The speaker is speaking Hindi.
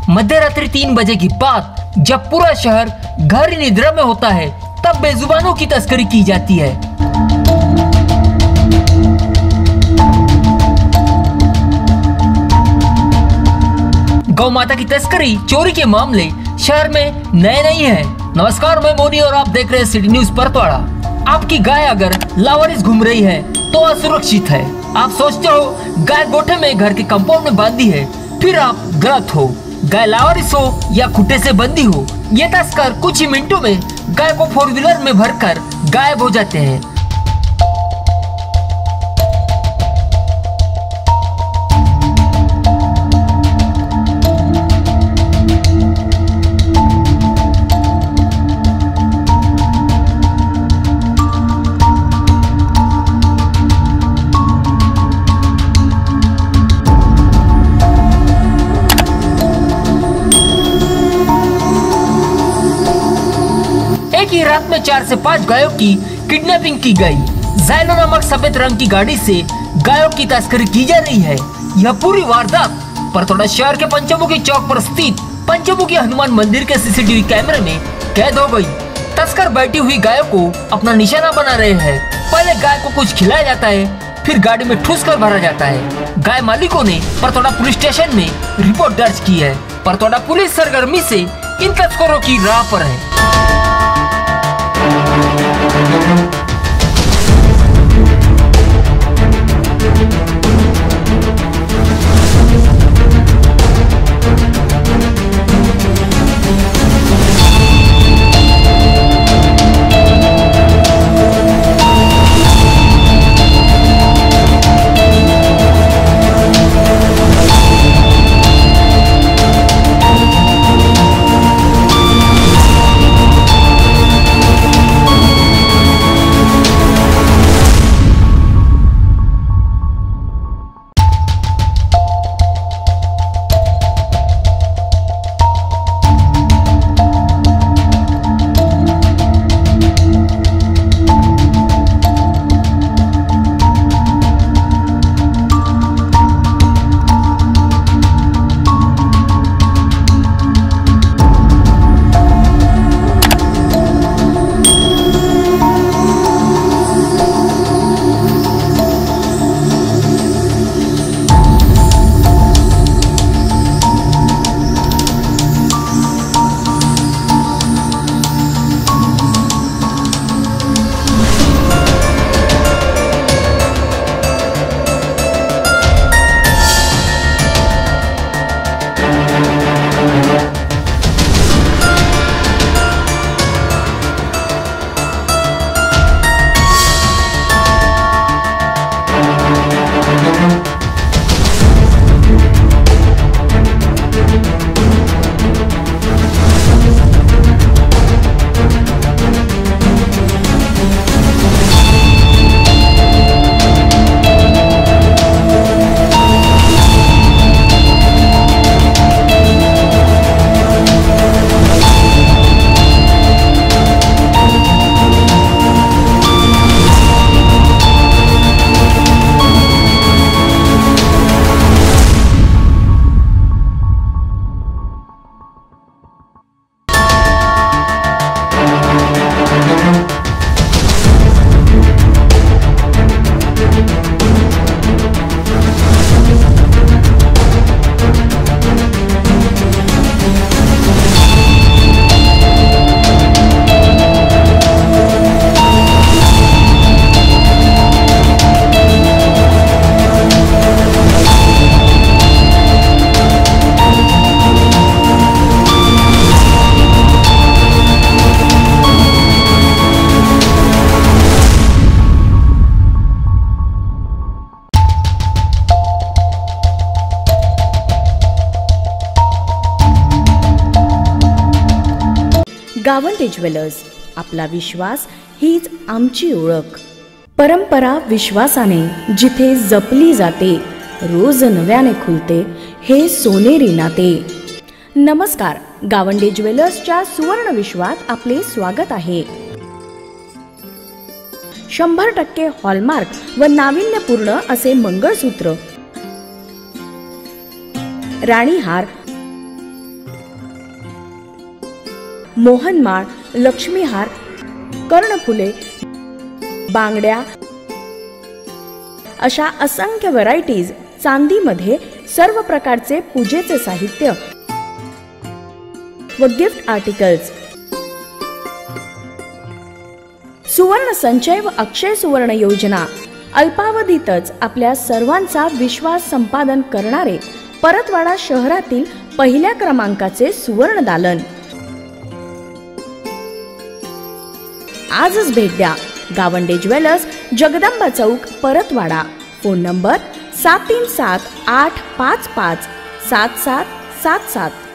मध्य रात्रि 3 बजे की बात, जब पूरा शहर गहरी निद्रा में होता है, तब बेजुबानों की तस्करी की जाती है। गौ माता की तस्करी, चोरी के मामले शहर में नए नहीं है। नमस्कार, मैं मोनी और आप देख रहे हैं सिटी न्यूज परतवाड़ा। आपकी गाय अगर लावारिस घूम रही है तो असुरक्षित है। आप सोचते हो गाय गोठे में घर के कंपाउंड में बांधी है, फिर आप गलत हो। गाय लावारिस हो या खुट्टे से बंधी हो, ये तस्कर कुछ ही मिनटों में गाय को 4 व्हीलर में भरकर गायब हो जाते हैं। की रात में 4 से 5 गायों की किडनैपिंग की गई। ज़ाइलो नामक सफेद रंग की गाड़ी से गायों की तस्करी की जा रही है। यह पूरी वारदात परतवाड़ा शहर के पंचमुखी चौक पर स्थित पंचमुखी हनुमान मंदिर के सीसीटीवी कैमरे में कैद हो गई। तस्कर बैठी हुई गायों को अपना निशाना बना रहे हैं। पहले गाय को कुछ खिलाया जाता है, फिर गाड़ी में ठूस कर भरा जाता है। गाय मालिकों ने परतवाड़ा पुलिस स्टेशन में रिपोर्ट दर्ज की है। परतवाड़ा पुलिस सरगर्मी से इन तस्करों की राह पर है। गावंडे ज्वेलर्स, आपला विश्वास हीच आमची ओळख। परंपरा विश्वासाने जिथे जपली जाते, रोज नव्याने खुलते हे सोनेरी नाते। नमस्कार, गावंडे ज्वेलर्सच्या सुवर्ण विश्वात आपले स्वागत आहे। 100% हॉलमार्क व नाविन्यपूर्ण असे मंगळसूत्र, राणीहार, मोहनमाळ, लक्ष्मीहार, कर्णफुले, बांगड्या अशा असंख्य व्हरायटीज चांदीमध्ये, सर्व प्रकारचे पूजेचे साहित्य व गिफ्ट आर्टिकल्स, सुवर्ण संचय व अक्षय सुवर्ण योजना, अल्पावधीतच आपल्या सर्वांचा विश्वास संपादन करणारे परतवाडा शहरातील पहिल्या क्रमांकाचे सुवर्ण दालन. आजच भेट द्या. Gawande jewellers, Jagdamba Chowk, Paratwada. Phone number 7378557777.